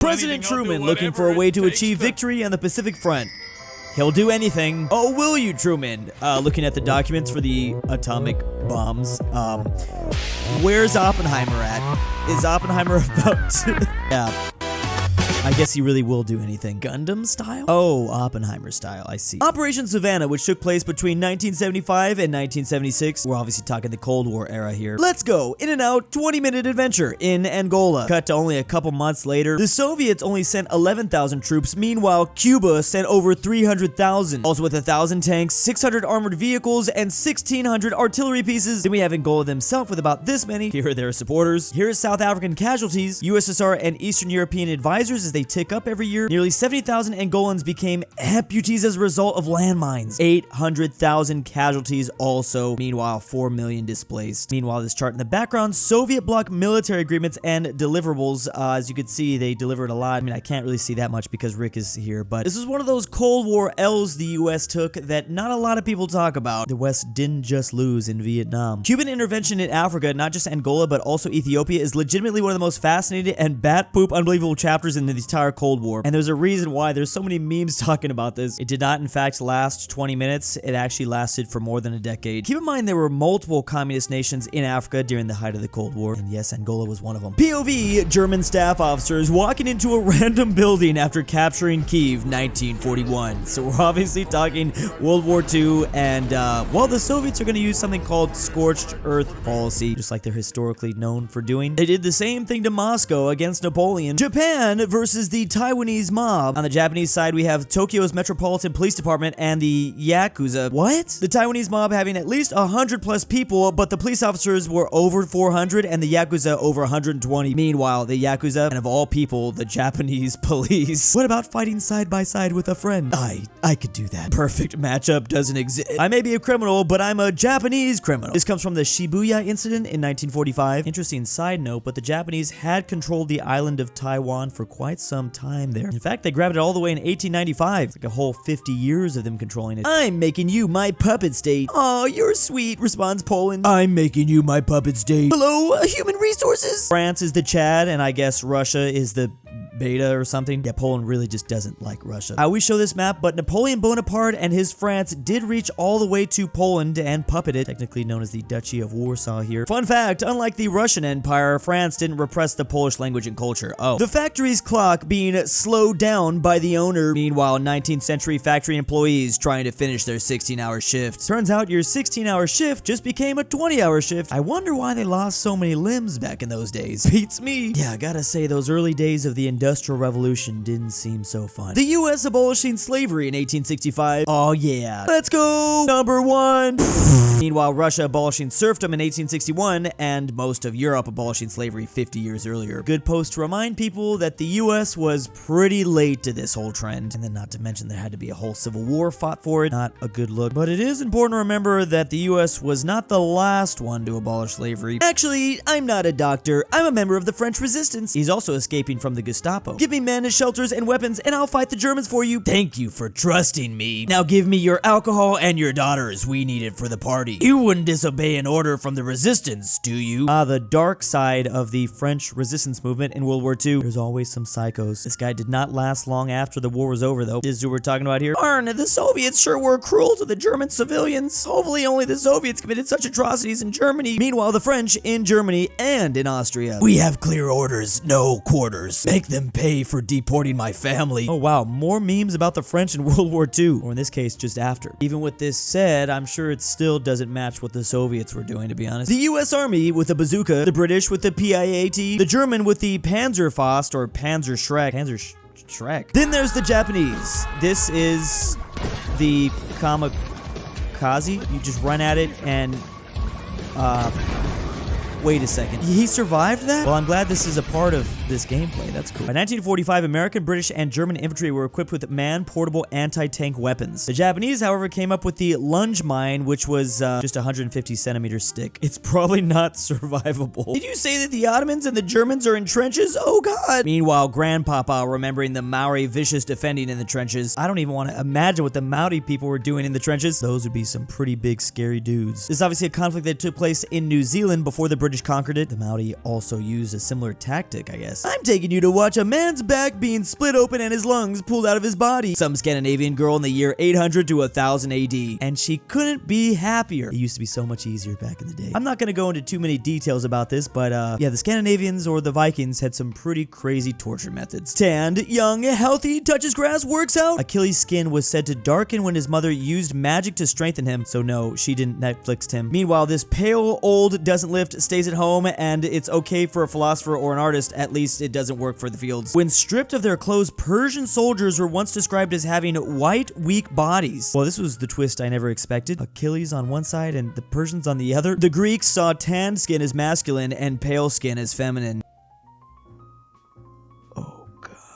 President Truman looking for a way to achieve victory on the Pacific Front. He'll do anything. Oh, will you, Truman? Looking at the documents for the atomic bombs. Where's Oppenheimer at? Is Oppenheimer about to... Yeah. I guess he really will do anything. Gundam style? Oh, Oppenheimer style, I see. Operation Savannah, which took place between 1975 and 1976. We're obviously talking the Cold War era here. Let's go. In and out, 20-minute adventure in Angola. Cut to only a couple months later. The Soviets only sent 11,000 troops. Meanwhile, Cuba sent over 300,000. Also with 1,000 tanks, 600 armored vehicles, and 1,600 artillery pieces. Then we have Angola themselves with about this many. Here are their supporters. Here is South African casualties. USSR and Eastern European advisors as they tick up every year. Nearly 70,000 Angolans became amputees as a result of landmines. 800,000 casualties also. Meanwhile, 4 million displaced. Meanwhile, this chart in the background, Soviet bloc military agreements and deliverables. As you can see, they delivered a lot. I mean, I can't really see that much because Rick is here, but this is one of those Cold War L's the US took that not a lot of people talk about. The West didn't just lose in Vietnam. Cuban intervention in Africa, not just Angola, but also Ethiopia, is legitimately one of the most fascinating and bat poop unbelievable chapters in the entire Cold War. And there's a reason why there's so many memes talking about this. It did not, in fact, last 20 minutes. It actually lasted for more than a decade. Keep in mind, there were multiple communist nations in Africa during the height of the Cold War. And yes, Angola was one of them. POV, German staff officers walking into a random building after capturing Kyiv, 1941. So we're obviously talking World War II. And, well, the Soviets are going to use something called scorched earth policy, just like they're historically known for doing. They did the same thing to Moscow against Napoleon. Japan versus the Taiwanese mob. On the Japanese side, we have Tokyo's Metropolitan Police Department and the Yakuza. What? The Taiwanese mob having at least 100 plus people, but the police officers were over 400 and the Yakuza over 120. Meanwhile, the Yakuza, and of all people, the Japanese police. What about fighting side by side with a friend? I could do that. Perfect matchup doesn't exist. I may be a criminal, but I'm a Japanese criminal. This comes from the Shibuya incident in 1945. Interesting side note, but the Japanese had controlled the island of Taiwan for quite some time there. In fact, they grabbed it all the way in 1895. It's like a whole 50 years of them controlling it. I'm making you my puppet state. Aw, you're sweet, responds Poland. I'm making you my puppet state. Hello, human resources. France is the Chad, and I guess Russia is the Beta or something. Yeah, Poland really just doesn't like Russia. I always show this map, but Napoleon Bonaparte and his France did reach all the way to Poland and puppet it, technically known as the Duchy of Warsaw here. Fun fact, unlike the Russian Empire, France didn't repress the Polish language and culture. Oh. The factory's clock being slowed down by the owner. Meanwhile, 19th century factory employees trying to finish their 16-hour shift. Turns out your 16-hour shift just became a 20-hour shift. I wonder why they lost so many limbs back in those days. Beats me. Yeah, I gotta say, those early days of the Industrial Revolution didn't seem so fun. The US abolishing slavery in 1865. Oh yeah. Let's go! Number 1! Meanwhile, Russia abolishing serfdom in 1861, and most of Europe abolishing slavery 50 years earlier. Good post to remind people that the US was pretty late to this whole trend, and then not to mention there had to be a whole civil war fought for it. Not a good look. But it is important to remember that the US was not the last one to abolish slavery. Actually, I'm not a doctor. I'm a member of the French resistance. He's also escaping from the Gestapo. Give me men and shelters and weapons, and I'll fight the Germans for you. Thank you for trusting me. Now give me your alcohol and your daughters. We need it for the party. You wouldn't disobey an order from the resistance, do you? The dark side of the French resistance movement in World War II. There's always some psychos. This guy did not last long after the war was over, though. This is who we're talking about here. Darn, the Soviets sure were cruel to the German civilians. Hopefully only the Soviets committed such atrocities in Germany. Meanwhile, the French in Germany and in Austria. We have clear orders, no quarters. Make them pay for deporting my family. Oh wow, more memes about the French in World War II, or in this case, just after. Even with this said, I'm sure it still doesn't match what the Soviets were doing, to be honest. The US Army with the bazooka, the British with the PIAT, the German with the Panzerfaust or Panzerschreck. Panzerschreck. Then there's the Japanese. This is the kamikaze. You just run at it and wait a second. He survived that? Well, I'm glad this is a part of this gameplay. That's cool. By 1945, American, British, and German infantry were equipped with man-portable anti-tank weapons. The Japanese, however, came up with the lunge mine, which was just a 150 centimeter stick. It's probably not survivable. Did you say that the Ottomans and the Germans are in trenches? Oh god! Meanwhile, Grandpapa remembering the Maori vicious defending in the trenches. I don't even want to imagine what the Maori people were doing in the trenches. Those would be some pretty big, scary dudes. This is obviously a conflict that took place in New Zealand before the British British conquered it, the Maori also used a similar tactic, I guess. I'm taking you to watch a man's back being split open and his lungs pulled out of his body. Some Scandinavian girl in the year 800 to 1000 AD. And she couldn't be happier. It used to be so much easier back in the day. I'm not gonna go into too many details about this, but yeah, the Scandinavians or the Vikings had some pretty crazy torture methods. Tanned, young, healthy, touches grass, works out. Achilles' skin was said to darken when his mother used magic to strengthen him, so no, she didn't Netflixed him. Meanwhile, this pale, old, doesn't lift, stays at home, and it's okay for a philosopher or an artist, at least it doesn't work for the fields. When stripped of their clothes, Persian soldiers were once described as having white, weak bodies. Well, this was the twist I never expected. Achilles on one side and the Persians on the other. The Greeks saw tanned skin as masculine and pale skin as feminine.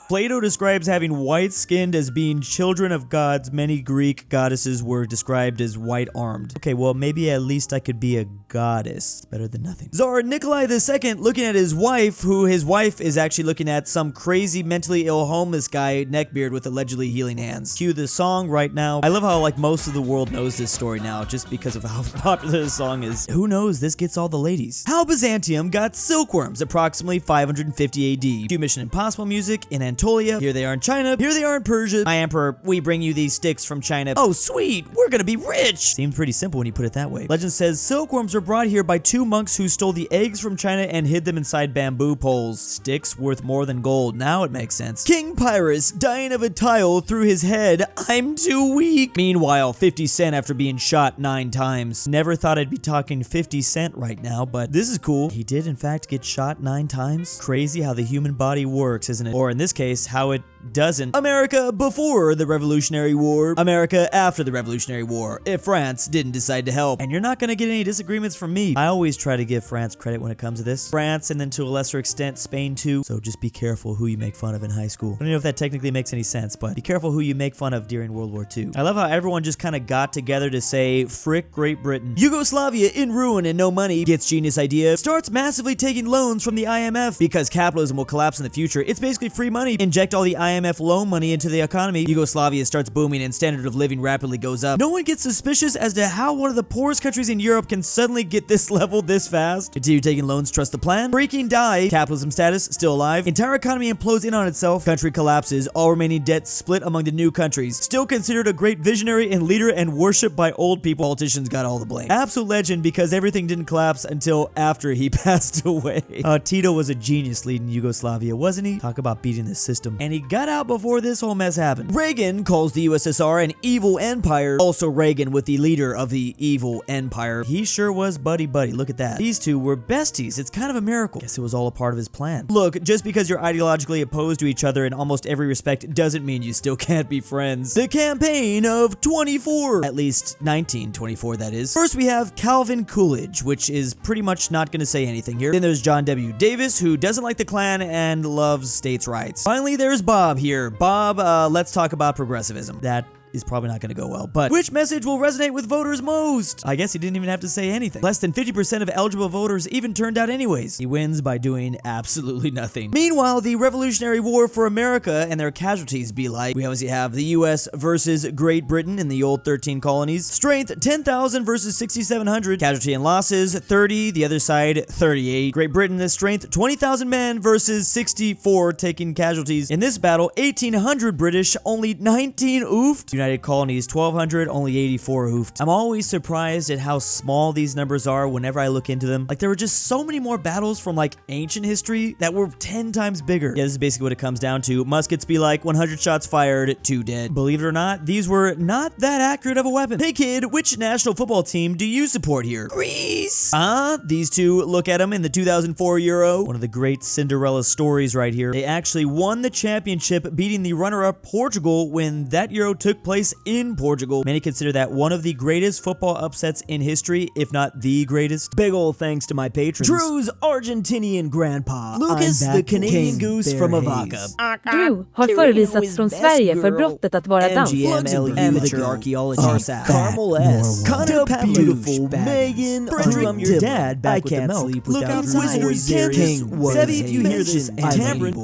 Plato describes having white-skinned as being children of gods. Many Greek goddesses were described as white-armed. Okay, well, maybe at least I could be a goddess. It's better than nothing. Tsar Nikolai II looking at his wife, who his wife is actually looking at some crazy mentally ill homeless guy, neckbeard with allegedly healing hands. Cue the song right now. I love how like most of the world knows this story now just because of how popular the song is. Who knows, this gets all the ladies. How Byzantium got silkworms, approximately 550 AD. Cue Mission Impossible music in Anatolia. Here they are in China. Here they are in Persia. My emperor, we bring you these sticks from China. Oh, sweet. We're gonna be rich. Seems pretty simple when you put it that way. Legend says silkworms were brought here by two monks who stole the eggs from China and hid them inside bamboo poles. Sticks worth more than gold. Now it makes sense. King Pyrrhus dying of a tile through his head. I'm too weak. Meanwhile, 50 Cent after being shot 9 times. Never thought I'd be talking 50 Cent right now, but this is cool. He did in fact get shot 9 times. Crazy how the human body works, isn't it? Or in this case, how it doesn't. America before the Revolutionary War. America after the Revolutionary War. If France didn't decide to help. And you're not gonna get any disagreements from me. I always try to give France credit when it comes to this. France, and then to a lesser extent, Spain too. So just be careful who you make fun of in high school. I don't know if that technically makes any sense, but be careful who you make fun of during World War II. I love how everyone just kind of got together to say, frick Great Britain. Yugoslavia in ruin and no money. Gets genius idea. Starts massively taking loans from the IMF. Because capitalism will collapse in the future. It's basically free money. Inject all the IMF loan money into the economy. Yugoslavia starts booming and standard of living rapidly goes up. No one gets suspicious as to how one of the poorest countries in Europe can suddenly get this level this fast. Continue taking loans, trust the plan. Breaking die. Capitalism status, still alive. Entire economy implodes in on itself. Country collapses. All remaining debts split among the new countries. Still considered a great visionary and leader and worshipped by old people. Politicians got all the blame. Absolute legend because everything didn't collapse until after he passed away. Tito was a genius leading Yugoslavia, wasn't he? Talk about beating the system. And he got out before this whole mess happened. Reagan calls the USSR an evil empire. Also Reagan with the leader of the evil empire. He sure was buddy-buddy. Look at that. These two were besties. It's kind of a miracle. Guess it was all a part of his plan. Look, just because you're ideologically opposed to each other in almost every respect doesn't mean you still can't be friends. The campaign of 24. At least 1924, that is. First we have Calvin Coolidge, which is pretty much not gonna say anything here. Then there's John W. Davis, who doesn't like the Klan and loves states' rights. Finally, there's Bob here. Bob, let's talk about progressivism. That is probably not going to go well, but which message will resonate with voters most? I guess he didn't even have to say anything. Less than 50% of eligible voters even turned out anyways. He wins by doing absolutely nothing. Meanwhile, the Revolutionary War for America and their casualties be like, we obviously have the US versus Great Britain in the old 13 colonies. Strength 10,000 versus 6,700. Casualty and losses 30, the other side 38. Great Britain, the strength 20,000 men versus 64 taking casualties. In this battle, 1,800 British, only 19 oofed. United Colonies 1,200, only 84 hoofed. I'm always surprised at how small these numbers are whenever I look into them. Like, there were just so many more battles from like ancient history that were 10 times bigger. Yeah, this is basically what it comes down to. Muskets be like 100 shots fired, 2 dead. Believe it or not, these were not that accurate of a weapon. Hey kid, which national football team do you support here? Greece! These two, look at them in the 2004 Euro. One of the great Cinderella stories right here. They actually won the championship, beating the runner-up Portugal when that Euro took place in Portugal. Many consider that one of the greatest football upsets in history, if not the greatest. Big ol' thanks to my patrons. Drew's Argentinian grandpa. Lucas, the Canadian Goose from Avoca. Drew har förvisats från Sverige för brottet att vara dans. Amateur Archaeology. Sarsath. Carmel S. DaBeautiful-MEGAN-Underwood. Fredrik your dad back with the milk. Look out, InquisitorXarius. Sebby, if you hear this, Tambre.